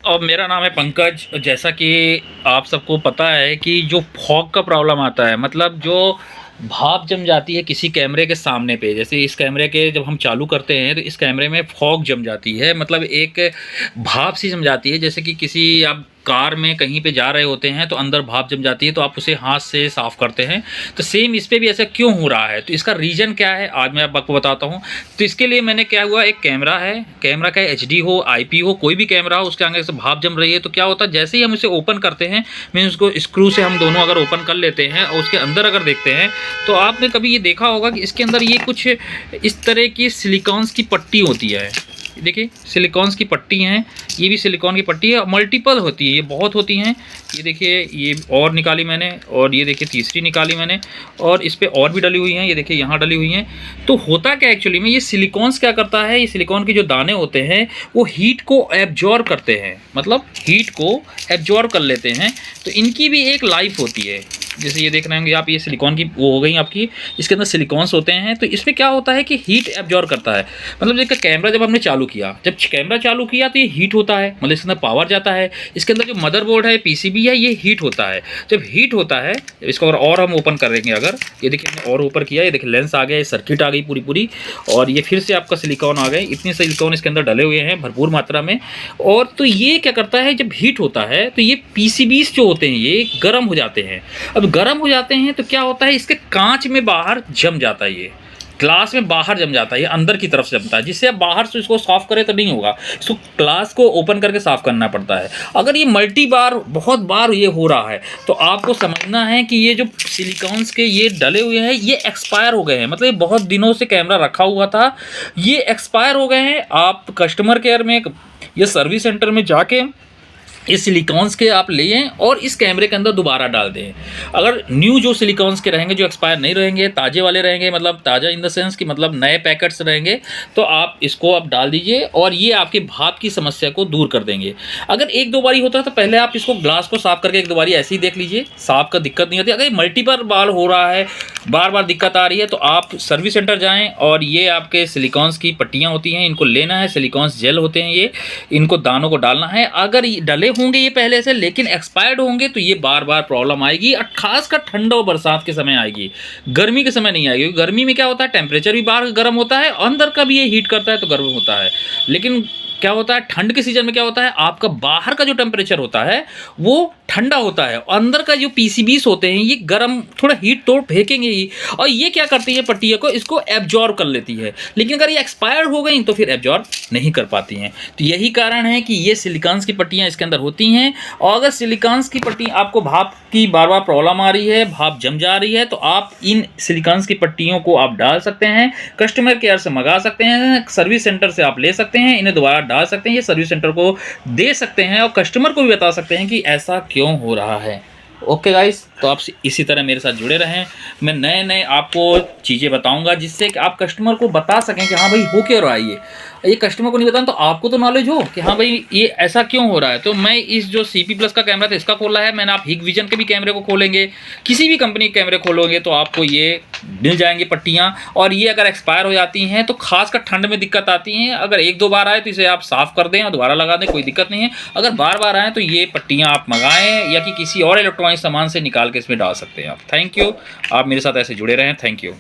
और मेरा नाम है पंकज। जैसा कि आप सबको पता है कि जो फॉग का प्रॉब्लम आता है, मतलब जो भाप जम जाती है किसी कैमरे के सामने पे, जैसे इस कैमरे के जब हम चालू करते हैं तो इस कैमरे में फॉग जम जाती है, मतलब एक भाप सी जम जाती है। जैसे कि किसी आप कार में कहीं पे जा रहे होते हैं तो अंदर भाप जम जाती है, तो आप उसे हाथ से साफ़ करते हैं। तो सेम इस पे भी ऐसा क्यों हो रहा है, तो इसका रीज़न क्या है आज मैं आपको बताता हूँ। तो इसके लिए मैंने क्या हुआ, एक कैमरा है, कैमरा का एचडी हो, आईपी हो, कोई भी कैमरा हो, उसके आगे से भाप जम रही है। तो क्या होता है, जैसे ही हम इसे ओपन करते हैं, मीन उसको स्क्रू से हम दोनों अगर ओपन कर लेते हैं और उसके अंदर अगर देखते हैं, तो आपने कभी ये देखा होगा कि इसके अंदर ये कुछ इस तरह की सिलिकॉन्स की पट्टी होती है। देखिए सिलिकॉन्स की पट्टी हैं, ये भी सिलिकॉन की पट्टी है, मल्टीपल होती है, ये बहुत होती हैं। ये देखिए, ये और निकाली मैंने, और ये देखिए तीसरी निकाली मैंने, और इस पे और भी डली हुई हैं। ये देखिए यहाँ डली हुई हैं। तो होता क्या एक्चुअली में, ये सिलिकॉन्स क्या करता है, ये सिलिकॉन के जो दाने होते हैं वो हीट को एब्जॉर्ब करते हैं, मतलब हीट को एब्जॉर्ब कर लेते हैं। तो इनकी भी एक लाइफ होती है। जैसे ये देख रहे होंगे आप, ये सिलिकॉन की वो हो गई आपकी, इसके अंदर सिलिकॉन्स होते हैं। तो इसमें क्या होता है कि हीट एब्जॉर्ब करता है। मतलब देखिए कैमरा जब हमने चालू किया, जब कैमरा चालू किया तो ये हीट होता है, मतलब इसके अंदर पावर जाता है। इसके अंदर जो मदरबोर्ड है, पीसीबी है, ये हीट होता है। जब हीट होता है, इसको अगर और हम ओपन करेंगे, अगर ये देखिए हमने और ऊपर किया, ये देखिए लेंस आ गया, सर्किट आ गई पूरी पूरी, और ये फिर से आपका सिलिकॉन आ गए। इतने सिलिकॉन इसके अंदर डले हुए हैं भरपूर मात्रा में। और तो ये क्या करता है, जब हीट होता है तो ये पीसीबीज जो होते हैं ये गर्म हो जाते हैं। अब गर्म हो जाते हैं तो क्या होता है, इसके कांच में बाहर जम जाता है, ये ग्लास में बाहर जम जाता है, ये अंदर की तरफ से जमता है, जिससे आप बाहर से इसको साफ करें तो नहीं होगा, इसको ग्लास को ओपन करके साफ करना पड़ता है। अगर ये मल्टी बार, बहुत बार ये हो रहा है, तो आपको समझना है कि ये जो सिलिकॉन्स के ये डले हुए हैं ये एक्सपायर हो गए हैं। मतलब ये बहुत दिनों से कैमरा रखा हुआ था, ये एक्सपायर हो गए हैं। आप कस्टमर केयर में या सर्विस सेंटर में जाके इस सिलिकॉन्स के आप लें और इस कैमरे के अंदर दोबारा डाल दें। अगर न्यू जो सिलिकॉन्स के रहेंगे, जो एक्सपायर नहीं रहेंगे, ताज़े वाले रहेंगे, मतलब ताज़ा इन द सेंस कि मतलब नए पैकेट्स रहेंगे, तो आप इसको आप डाल दीजिए और ये आपके भाप की समस्या को दूर कर देंगे। अगर एक दो बारी होता है तो पहले आप इसको ग्लास को साफ करके एक दो बारी ऐसे ही देख लीजिए, साफ का दिक्कत नहीं होती। अगर मल्टीपल बार हो रहा है, बार बार दिक्कत आ रही है, तो आप सर्विस सेंटर जाएँ और ये आपके सिलिकॉन्स की पट्टियाँ होती हैं, इनको लेना है। सिलिकॉन्स जेल होते हैं ये, इनको दानों को डालना है। अगर डले होंगे ये पहले से लेकिन एक्सपायर्ड होंगे तो ये बार बार प्रॉब्लम आएगी, और खासकर ठंड और बरसात के समय आएगी, गर्मी के समय नहीं आएगी। गर्मी में क्या होता है, टेम्परेचर भी बाहर गर्म होता है, अंदर का भी ये हीट करता है तो गर्म होता है। लेकिन क्या होता है, ठंड के सीजन में क्या होता है, आपका बाहर का जो टेम्परेचर होता है वो ठंडा होता है, और अंदर का जो पीसीबीस होते हैं ये गर्म, थोड़ा हीट तो फेंकेंगे ही। और ये क्या करती है, पट्टियों को इसको एब्जॉर्ब कर लेती है। लेकिन अगर ये एक्सपायर हो गई तो फिर एब्जॉर्ब नहीं कर पाती हैं। तो यही कारण है कि ये सिलिकॉन्स की पट्टियाँ इसके अंदर होती हैं। और अगर सिलिकॉन्स की पट्टी आपको भाप की बार बार प्रॉब्लम आ रही है, भाप जम जा रही है, तो आप इन सिलिकॉन्स की पट्टियों को आप डाल सकते हैं, कस्टमर केयर से मंगा सकते हैं, सर्विस सेंटर से आप ले सकते हैं, इन्हें दोबारा डाल सकते हैं, ये सर्विस सेंटर को दे सकते हैं और कस्टमर को भी बता सकते हैं कि ऐसा क्यों हो रहा है। ओके गाइस, तो आप इसी तरह मेरे साथ जुड़े रहें। मैं नए नए आपको चीज़ें बताऊंगा जिससे कि आप कस्टमर को बता सकें कि हाँ भाई हो क्यों रहा है ये कस्टमर को नहीं बताना तो आपको तो नॉलेज हो कि हाँ भाई ये ऐसा क्यों हो रहा है। तो मैं इस जो CP प्लस का कैमरा था इसका खोला है मैंने, आप हिग विजन के भी कैमरे को खोलेंगे, किसी भी कंपनी के कैमरे खोलोगे तो आपको ये मिल जाएंगे पट्टियाँ। और ये अगर एक्सपायर हो जाती हैं तो खासकर ठंड में दिक्कत आती हैं। अगर एक दो बार आए तो इसे आप साफ़ कर दें और दोबारा लगा दें, कोई दिक्कत नहीं है। अगर बार बार आए तो ये पट्टियाँ आप मंगाएं या कि किसी और इलेक्ट्रॉनिक सामान से निकाल के इसमें डाल सकते हैं आप। थैंक यू, आप मेरे साथ ऐसे जुड़े रहें। Thank you.